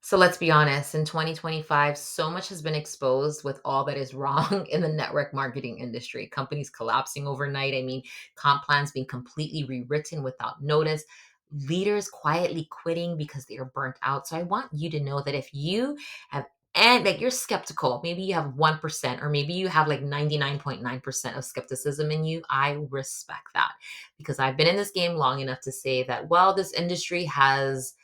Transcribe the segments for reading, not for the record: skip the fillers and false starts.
So let's be honest, in 2025, so much has been exposed with all that is wrong in the network marketing industry. Companies collapsing overnight. I mean, comp plans being completely rewritten without notice, leaders quietly quitting because they are burnt out. So I want you to know that if you have and like you're skeptical, maybe you have 1%, or maybe you have like 99.9% of skepticism in you. I respect that because I've been in this game long enough to say that, well, this industry has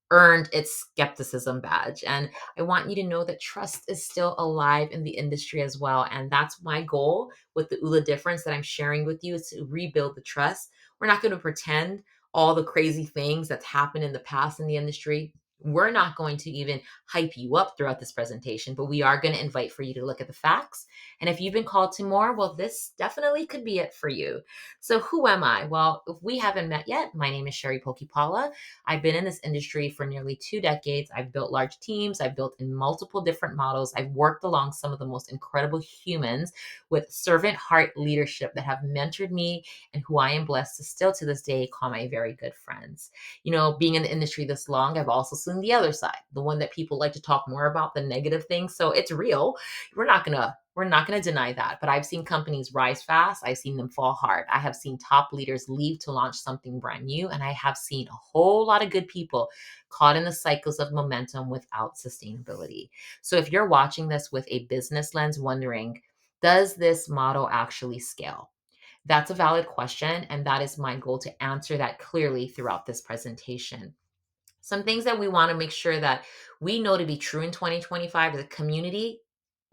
earned its skepticism badge. And I want you to know that trust is still alive in the industry as well. And that's my goal with the Oola difference that I'm sharing with you is to rebuild the trust. We're not going to pretend all the crazy things that's happened in the past in the industry. We're not going to even hype you up throughout this presentation, but we are going to invite for you to look at the facts. And if you've been called to more, well, this definitely could be it for you. So who am I? Well, if we haven't met yet, my name is Sherry Pokipala. I've been in this industry for nearly 2 decades. I've built large teams. I've built in multiple different models. I've worked along some of the most incredible humans with servant heart leadership that have mentored me and who I am blessed to still to this day call my very good friends. Being in the industry this long, I've also seen the other side, the one that people like to talk more about, the negative things. So it's real. We're not going to deny that. But I've seen companies rise fast. I've seen them fall hard. I have seen top leaders leave to launch something brand new. And I have seen a whole lot of good people caught in the cycles of momentum without sustainability. So if you're watching this with a business lens, wondering, does this model actually scale? That's a valid question. And that is my goal to answer that clearly throughout this presentation. Some things that we want to make sure that we know to be true in 2025: the community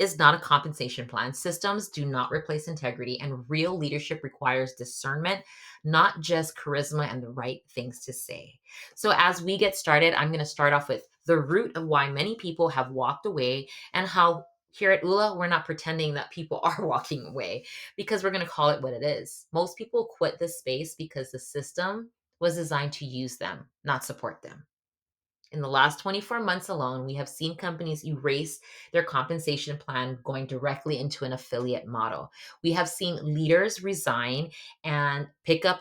is not a compensation plan. Systems do not replace integrity, and real leadership requires discernment, not just charisma and the right things to say. So, as we get started, I'm going to start off with the root of why many people have walked away and how here at Oola, we're not pretending that people are walking away because we're going to call it what it is. Most people quit this space because the system was designed to use them, not support them. In the last 24 months alone, we have seen companies erase their compensation plan going directly into an affiliate model. We have seen leaders resign and pick up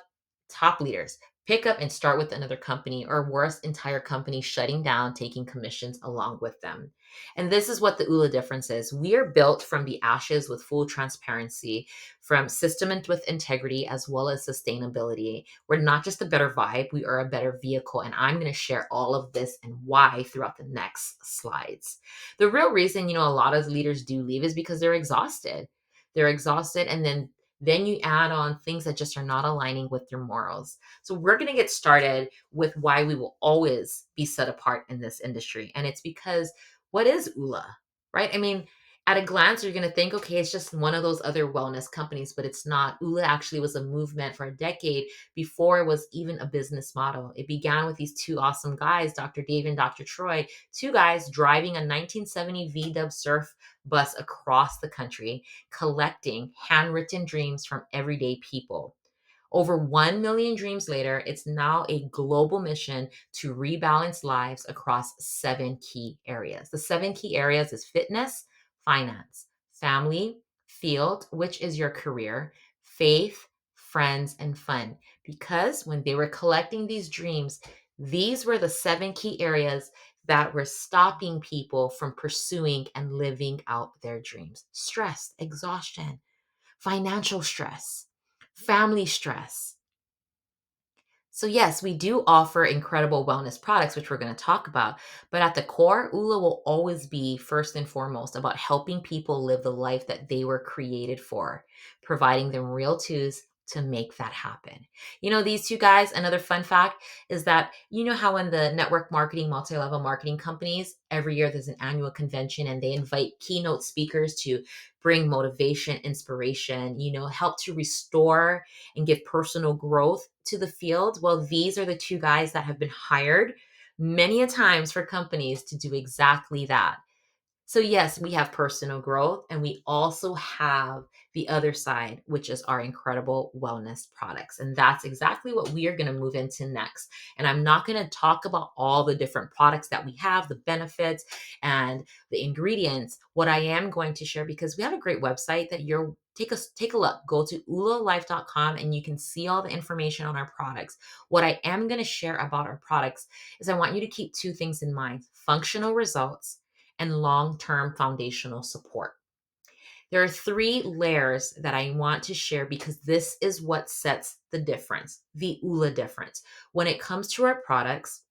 top leaders, pick up and start with another company, or worse, entire companies shutting down, taking commissions along with them. And this is what the ULA difference is. We are built from the ashes with full transparency, from system and with integrity, as well as sustainability. We're not just a better vibe, we are a better vehicle. And I'm going to share all of this and why throughout the next slides. The real reason, a lot of leaders do leave is because they're exhausted. They're exhausted, and then you add on things that just are not aligning with your morals. So we're going to get started with why we will always be set apart in this industry. And it's because what is Oola, right? I mean, at a glance, you're going to think, okay, it's just one of those other wellness companies, but it's not. Oola actually was a movement for a decade before it was even a business model. It began with these two awesome guys, Dr. Dave and Dr. Troy, two guys driving a 1970 VW surf bus across the country, collecting handwritten dreams from everyday people. Over 1 million dreams later, it's now a global mission to rebalance lives across 7 key areas. The 7 key areas is fitness, finance, family, field, which is your career, faith, friends, and fun. Because when they were collecting these dreams, these were the 7 key areas that were stopping people from pursuing and living out their dreams: stress, exhaustion, financial stress, family stress. So, yes, we do offer incredible wellness products, which we're going to talk about. But at the core, Oola will always be first and foremost about helping people live the life that they were created for, providing them real tools to make that happen. These two guys, another fun fact is that how in the network marketing, multi level marketing companies, every year there's an annual convention and they invite keynote speakers to bring motivation, inspiration, help to restore and give personal growth to the field. Well, these are the two guys that have been hired many a times for companies to do exactly that. So, yes, we have personal growth, and we also have the other side, which is our incredible wellness products. And that's exactly what we are going to move into next. And I'm not going to talk about all the different products that we have, the benefits and the ingredients. What I am going to share, because we have a great website that you're take a look. Go to oolalife.com and you can see all the information on our products. What I am going to share about our products is I want you to keep two things in mind: functional results and long-term foundational support. There are three layers that I want to share because this is what sets the difference, the Oola difference. When it comes to our products,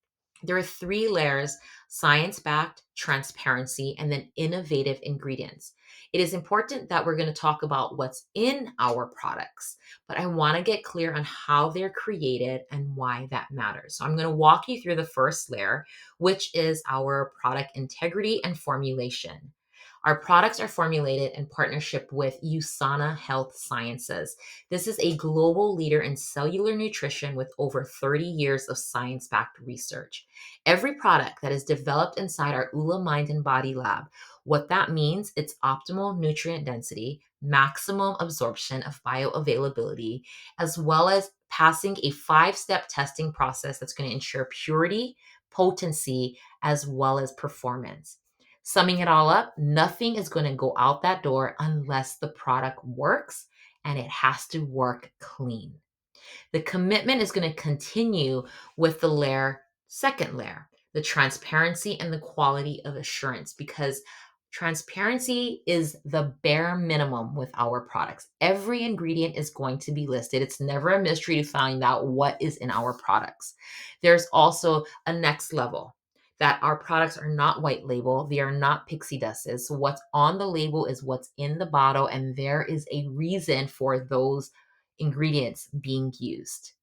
there are three layers: science backed, transparency, and then innovative ingredients. It is important that we're going to talk about what's in our products, but I want to get clear on how they're created and why that matters. So I'm going to walk you through the first layer, which is our product integrity and formulation. Our products are formulated in partnership with USANA Health Sciences. This is a global leader in cellular nutrition with over 30 years of science backed research. Every product that is developed inside our Oola Mind and Body Lab, what that means, it's optimal nutrient density, maximum absorption of bioavailability, as well as passing a 5-step testing process that's going to ensure purity, potency, as well as performance. Summing it all up, nothing is going to go out that door unless the product works, and it has to work clean. The commitment is going to continue with the second layer, the transparency and the quality of assurance, because transparency is the bare minimum with our products. Every ingredient is going to be listed. It's never a mystery to find out what is in our products. There's also a next level, that our products are not white label. They are not pixie dusted. So what's on the label is what's in the bottle, and there is a reason for those ingredients being used.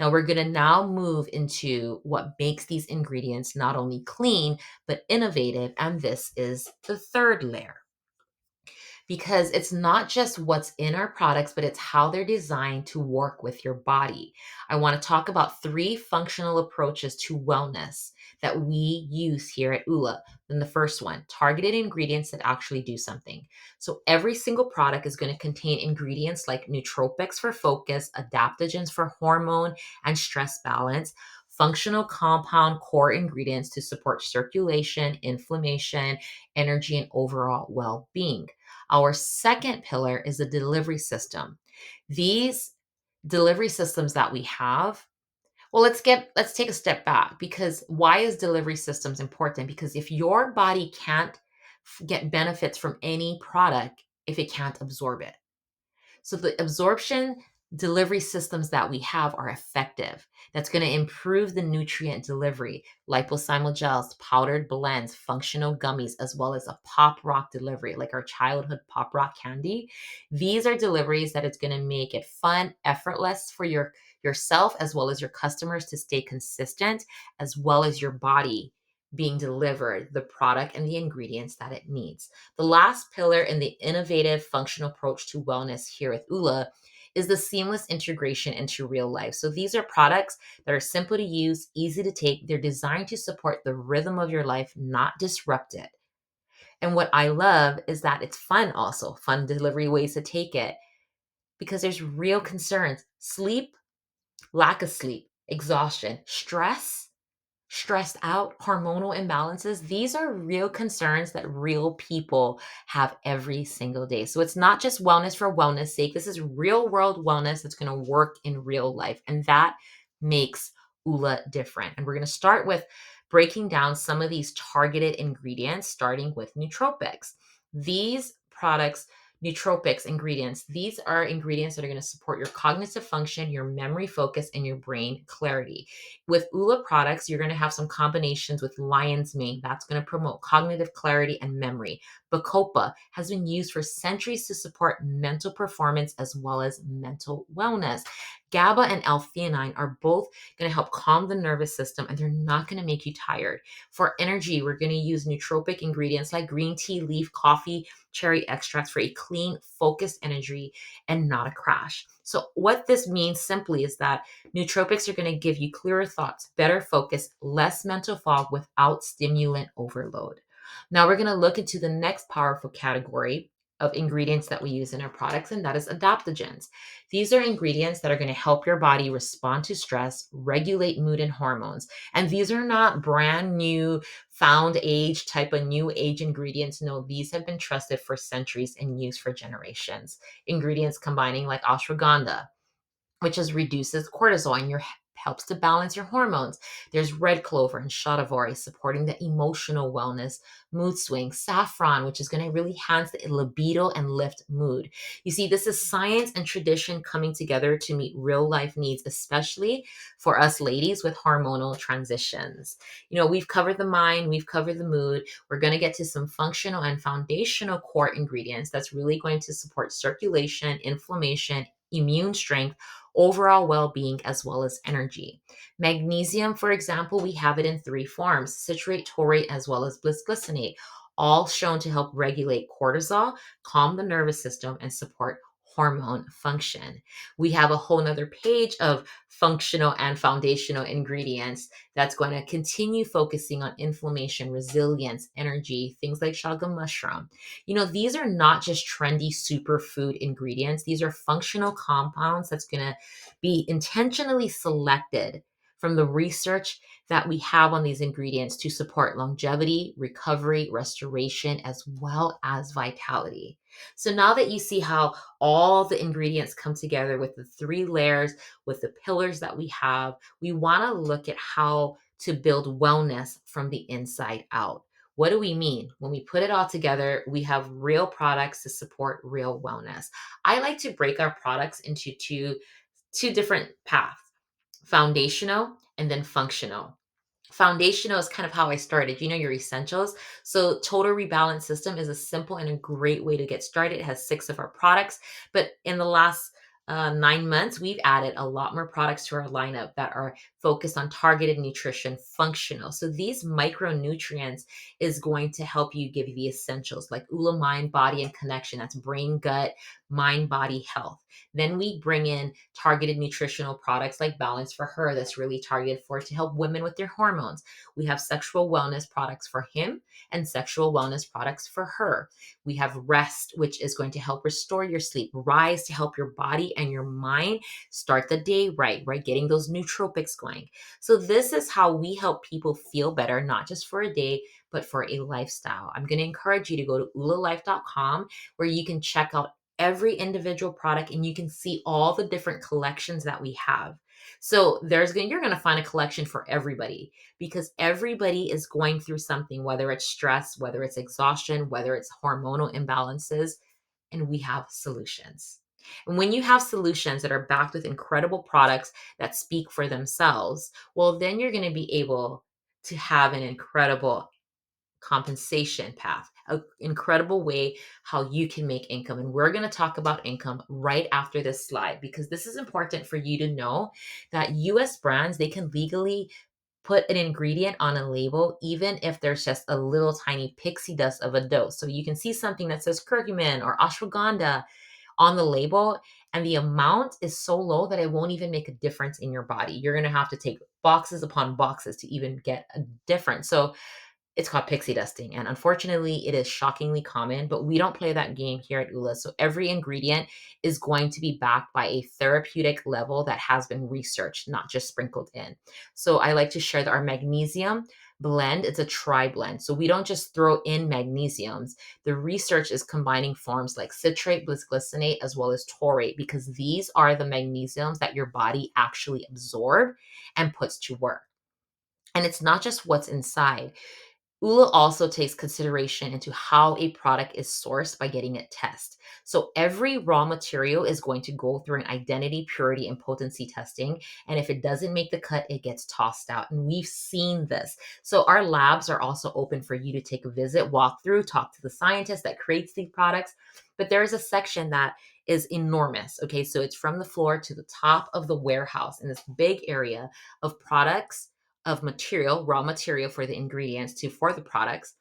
Now we're going to now move into what makes these ingredients not only clean, but innovative. And this is the third layer, because it's not just what's in our products, but it's how they're designed to work with your body. I want to talk about three functional approaches to wellness that we use here at Oola. Then the first one, targeted ingredients that actually do something. So every single product is going to contain ingredients like nootropics for focus, adaptogens for hormone and stress balance, functional compound core ingredients to support circulation, inflammation, energy, and overall well-being. Our second pillar is the delivery system. These delivery systems that we have, well, let's take a step back, because why is delivery systems important? Because if your body can't get benefits from any product if it can't absorb it. So the absorption delivery systems that we have are effective. That's going to improve the nutrient delivery, liposomal gels, powdered blends, functional gummies, as well as a pop rock delivery, like our childhood pop rock candy. These are deliveries that it's going to make it fun, effortless for yourself as well as your customers to stay consistent, as well as your body being delivered the product and the ingredients that it needs. The last pillar in the innovative functional approach to wellness here with Oola is the seamless integration into real life. So these are products that are simple to use, easy to take. They're designed to support the rhythm of your life, not disrupt it. And what I love is that it's fun also, fun delivery ways to take it, because there's real concerns: sleep, lack of sleep, exhaustion, stressed out, hormonal imbalances. These are real concerns that real people have every single day. So it's not just wellness for wellness sake. This is real world wellness that's going to work in real life. And that makes Oola different. And we're going to start with breaking down some of these targeted ingredients, starting with nootropics. These products, nootropics ingredients, these are ingredients that are going to support your cognitive function, your memory focus, and your brain clarity. With Oola products, you're going to have some combinations with lion's mane. That's going to promote cognitive clarity and memory. Bacopa has been used for centuries to support mental performance as well as mental wellness. GABA and L-theanine are both going to help calm the nervous system, and they're not going to make you tired. For energy, we're going to use nootropic ingredients like green tea, leaf, coffee, cherry extracts for a clean, focused energy and not a crash. So what this means simply is that nootropics are going to give you clearer thoughts, better focus, less mental fog without stimulant overload. Now we're going to look into the next powerful category, of ingredients that we use in our products, and that is adaptogens. These are ingredients that are going to help your body respond to stress, regulate mood and hormones. And these are not brand new, found age type of new age ingredients. No, these have been trusted for centuries and used for generations. Ingredients combining like ashwagandha, which is reduces cortisol and your helps to balance your hormones. There's red clover and shatavari supporting the emotional wellness, mood swings, saffron, which is going to really enhance the libido and lift mood. You see, this is science and tradition coming together to meet real life needs, especially for us ladies with hormonal transitions. We've covered the mind, we've covered the mood. We're going to get to some functional and foundational core ingredients that's really going to support circulation, inflammation, immune strength, overall well being, as well as energy. Magnesium, for example, we have it in three forms: citrate, taurate, as well as bisglycinate, all shown to help regulate cortisol, calm the nervous system, and support hormone function. We have a whole nother page of functional and foundational ingredients that's going to continue focusing on inflammation, resilience, energy, things like shaga mushroom. These are not just trendy superfood ingredients. These are functional compounds that's going to be intentionally selected from the research that we have on these ingredients to support longevity, recovery, restoration, as well as vitality. So now that you see how all the ingredients come together with the three layers, with the pillars that we have, we want to look at how to build wellness from the inside out. What do we mean? When we put it all together, we have real products to support real wellness. I like to break our products into two different paths: foundational and then functional. Foundational is kind of how I started, your essentials. So, Total Rebalance System is a simple and a great way to get started. It has 6 of our products, but in the last 9 months, we've added a lot more products to our lineup that are focused on targeted nutrition, functional. So, these micronutrients is going to help you give you the essentials like Oola Mind, Body, and Connection. That's brain, gut, mind, body, health. Then we bring in targeted nutritional products like Balance for Her, that's really targeted for to help women with their hormones. We have sexual wellness products for him and sexual wellness products for her. We have Rest, which is going to help restore your sleep. Rise to help your body and your mind start the day right? Getting those nootropics going. So this is how we help people feel better, not just for a day, but for a lifestyle. I'm going to encourage you to go to oolalife.com where you can check out every individual product and you can see all the different collections that we have. So you're going to find a collection for everybody because everybody is going through something, whether it's stress, whether it's exhaustion, whether it's hormonal imbalances, and we have solutions. And when you have solutions that are backed with incredible products that speak for themselves, well, then you're going to be able to have an incredible compensation path, an incredible way how you can make income. And we're going to talk about income right after this slide because this is important for you to know that US brands, they can legally put an ingredient on a label even if there's just a little tiny pixie dust of a dose. So you can see something that says curcumin or ashwagandha on the label, and the amount is so low that it won't even make a difference in your body. You're going to have to take boxes upon boxes to even get a difference. So it's called pixie dusting. And unfortunately, it is shockingly common, but we don't play that game here at Oola. So every ingredient is going to be backed by a therapeutic level that has been researched, not just sprinkled in. So I like to share that our magnesium blend, it's a tri blend. So we don't just throw in magnesiums. The research is combining forms like citrate, bisglycinate, as well as taurate, because these are the magnesiums that your body actually absorbs and puts to work. And it's not just what's inside. Oola also takes consideration into how a product is sourced by getting it tested. So every raw material is going to go through an identity, purity, and potency testing. And if it doesn't make the cut, it gets tossed out. And we've seen this. So our labs are also open for you to take a visit, walk through, talk to the scientist that creates these products. But there is a section that is enormous. Okay, so it's from the floor to the top of the warehouse in this big area of products, of material, raw material for the ingredients for the products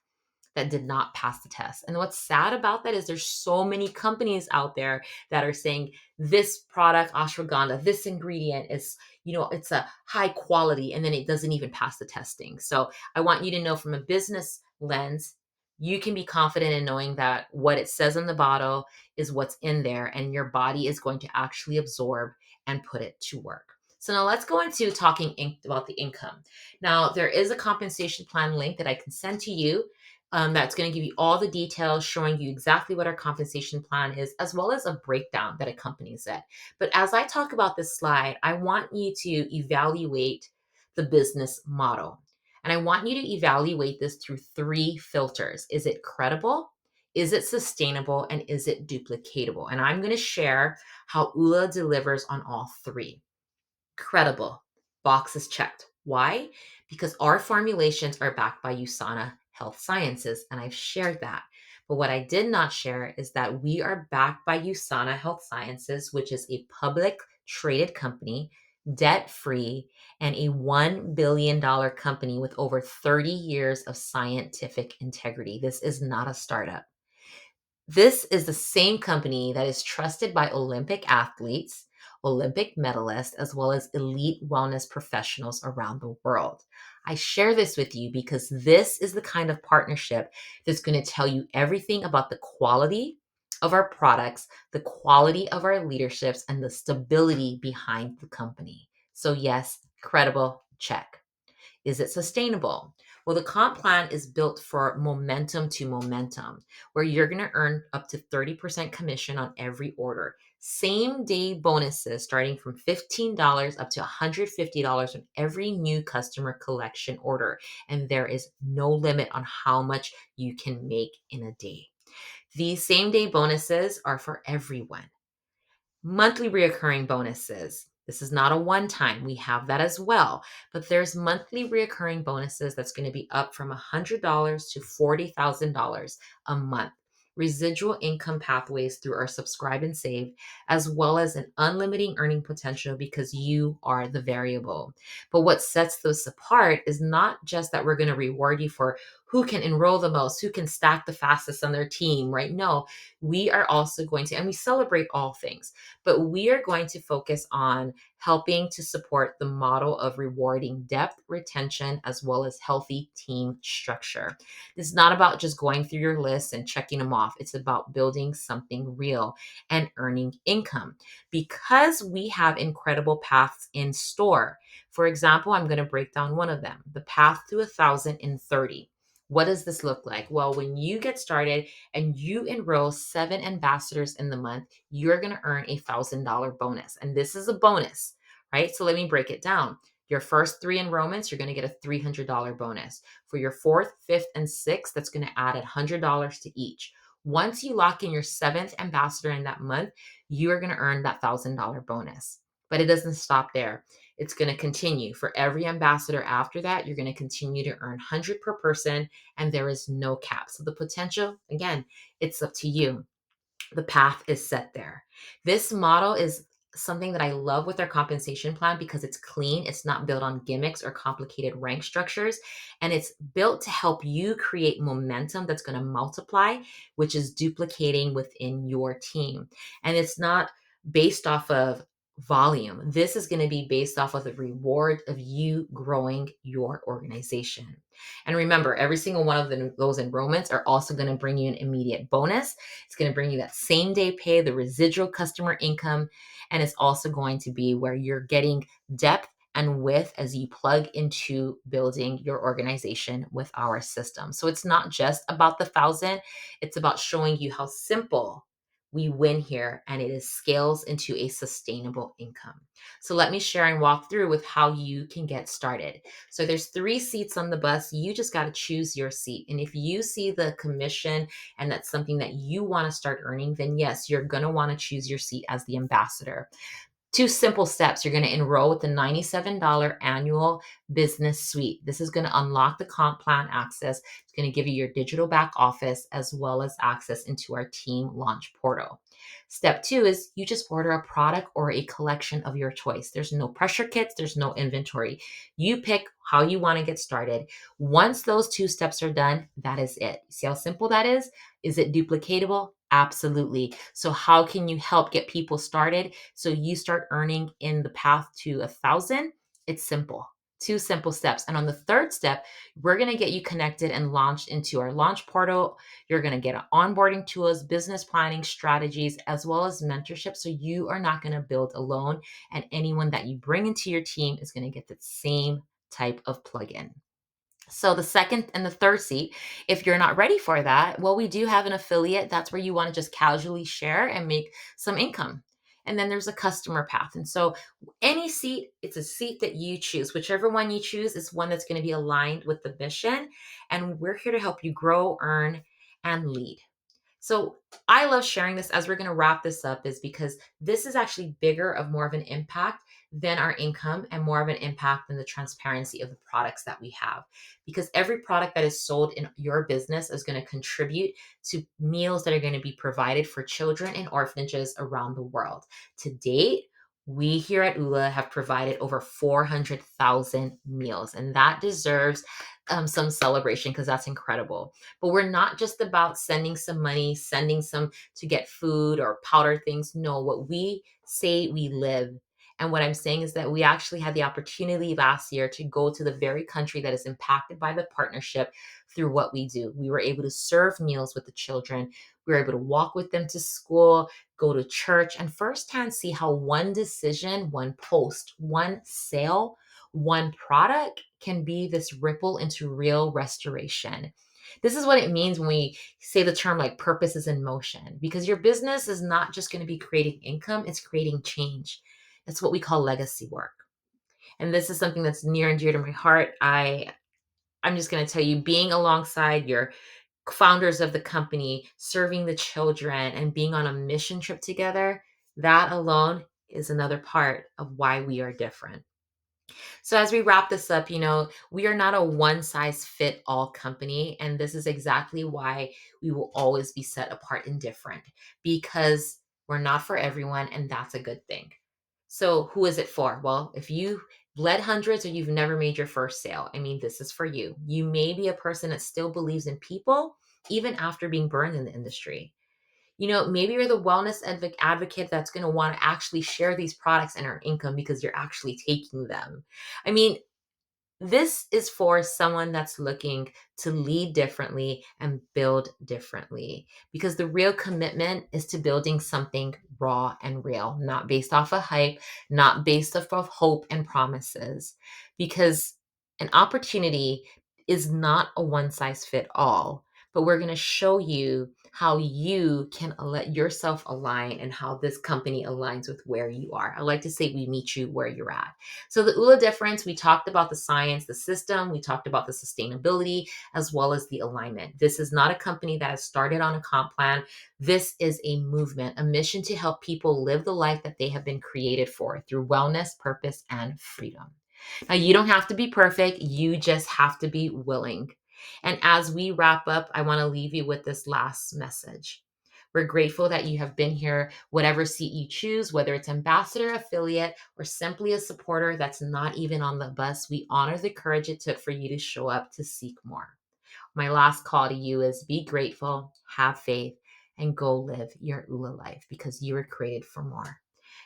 that did not pass the test. And what's sad about that is there's so many companies out there that are saying this product, ashwagandha, this ingredient is, it's a high quality, and then it doesn't even pass the testing. So I want you to know from a business lens, you can be confident in knowing that what it says in the bottle is what's in there, and your body is going to actually absorb and put it to work. So now let's go into talking about the income. Now, there is a compensation plan link that I can send to you, that's going to give you all the details, showing you exactly what our compensation plan is, as well as a breakdown that accompanies it. But as I talk about this slide, I want you to evaluate the business model. And I want you to evaluate this through three filters. Is it credible? Is it sustainable? And is it duplicatable? And I'm going to share how Oola delivers on all three. Credible. Box is checked. Why? Because our formulations are backed by USANA Health Sciences, and I've shared that. But what I did not share is that we are backed by USANA Health Sciences, which is a public traded company, debt free, and a $1 billion company with over 30 years of scientific integrity. This is not a startup. This is the same company that is trusted by Olympic athletes, Olympic medalists, as well as elite wellness professionals around the world. I share this with you because this is the kind of partnership that's going to tell you everything about the quality of our products, the quality of our leaderships, and the stability behind the company. So, yes, credible, check. Is it sustainable? Well, the comp plan is built for momentum to momentum, where you're going to earn up to 30% commission on every order. Same day bonuses starting from $15 up to $150 on every new customer collection order. And there is no limit on how much you can make in a day. These same day bonuses are for everyone. Monthly reoccurring bonuses. This is not a one time. We have that as well. But there's monthly reoccurring bonuses that's going to be up from $100 to $40,000 a month. Residual income pathways through our subscribe and save, as well as an unlimited earning potential because you are the variable. But what sets those apart is not just that we're going to reward you for who can enroll the most, who can stack the fastest on their team, right? No, we are also going to, and we celebrate all things, but we are going to focus on helping to support the model of rewarding depth, retention, as well as healthy team structure. It's not about just going through your list and checking them off. It's about building something real and earning income because we have incredible paths in store. For example, I'm going to break down one of them, the path to 1,030. What does this look like? Well, when you get started and you enroll 7 ambassadors in the month, you're going to earn a $1,000 bonus. And this is a bonus, right? So let me break it down. Your first 3 enrollments, you're going to get a $300 bonus. For your 4th, 5th, and 6th, that's going to add $100 to each. Once you lock in your 7th ambassador in that month, you are going to earn that $1,000 bonus. But it doesn't stop there. It's going to continue. For every ambassador after that, you're going to continue to earn 100 per person, and there is no cap. So the potential, again, it's up to you. The path is set there. This model is something that I love with our compensation plan because it's clean. It's not built on gimmicks or complicated rank structures. And it's built to help you create momentum that's going to multiply, which is duplicating within your team. And it's not based off of volume. This is going to be based off of the reward of you growing your organization. And remember, every single one of those enrollments are also going to bring you an immediate bonus. It's going to bring you that same day pay, the residual customer income, and it's also going to be where you're getting depth and width as you plug into building your organization with our system. So it's not just about the 1,000, it's about showing you how simple we win here, and it is scales into a sustainable income. So let me share and walk through with how you can get started. So there's 3 seats on the bus. You just got to choose your seat. And if you see the commission and that's something that you want to start earning, then yes, you're going to want to choose your seat as the ambassador. 2 simple steps. You're going to enroll with the $97 annual business suite. This is going to unlock the comp plan access. It's going to give you your digital back office as well as access into our team launch portal. Step 2 is you just order a product or a collection of your choice. There's no pressure kits, there's no inventory. You pick how you want to get started. Once those 2 steps are done, that is it. See how simple that is? Is it duplicatable? Absolutely. So how can you help get people started so you start earning in the path to 1,000? It's simple. Two simple steps. And on the third step, we're going to get you connected and launched into our launch portal. You're going to get onboarding tools, business planning strategies, as well as mentorship. So you are not going to build alone. And anyone that you bring into your team is going to get the same type of plugin. So the second and the third seat, if you're not ready for that, well, we do have an affiliate. That's where you want to just casually share and make some income. And then there's a customer path. And so any seat, it's a seat that you choose. Whichever one you choose is one that's going to be aligned with the mission. And we're here to help you grow, earn, and lead. So I love sharing this as we're going to wrap this up is because this is actually bigger of more of an impact than our income and more of an impact than the transparency of the products that we have. Because every product that is sold in your business is going to contribute to meals that are going to be provided for children in orphanages around the world. To date, we here at Oola have provided over 400,000 meals, and that deserves some celebration because that's incredible. But we're not just about sending some money, sending some to get food or powder things. No, what we say we live. And what I'm saying is that we actually had the opportunity last year to go to the very country that is impacted by the partnership through what we do. We were able to serve meals with the children. We were able to walk with them to school, go to church, and firsthand see how one decision, one post, one sale, one product can be this ripple into real restoration. This is what it means when we say the term like purpose is in motion, because your business is not just going to be creating income, it's creating change. That's what we call legacy work. And this is something that's near and dear to my heart. I'm just going to tell you, being alongside your founders of the company, serving the children, and being on a mission trip together, that alone is another part of why we are different. So as we wrap this up, we are not a one size fit all company. And this is exactly why we will always be set apart and different, because we're not for everyone. And that's a good thing. So who is it for? Well, if you led hundreds or you've never made your first sale, I mean, this is for you. You may be a person that still believes in people, even after being burned in the industry. Maybe you're the wellness advocate that's going to want to actually share these products and earn income because you're actually taking them. I mean, this is for someone that's looking to lead differently and build differently, because the real commitment is to building something raw and real, not based off of hype, not based off of hope and promises, because an opportunity is not a one size fit all, but we're going to show you how you can let yourself align and how this company aligns with where you are. I like to say we meet you where you're at. So the Oola difference, we talked about the science, the system, we talked about the sustainability, as well as the alignment. This is not a company that has started on a comp plan. This is a movement, a mission to help people live the life that they have been created for through wellness, purpose, and freedom. Now, you don't have to be perfect. You just have to be willing. And as we wrap up, I want to leave you with this last message. We're grateful that you have been here, whatever seat you choose, whether it's ambassador, affiliate, or simply a supporter that's not even on the bus. We honor the courage it took for you to show up to seek more. My last call to you is be grateful, have faith, and go live your Oola life, because you were created for more.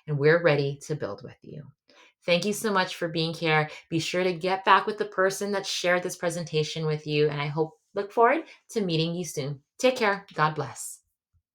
And we're ready to build with you. Thank you so much for being here. Be sure to get back with the person that shared this presentation with you, and I look forward to meeting you soon. Take care. God bless.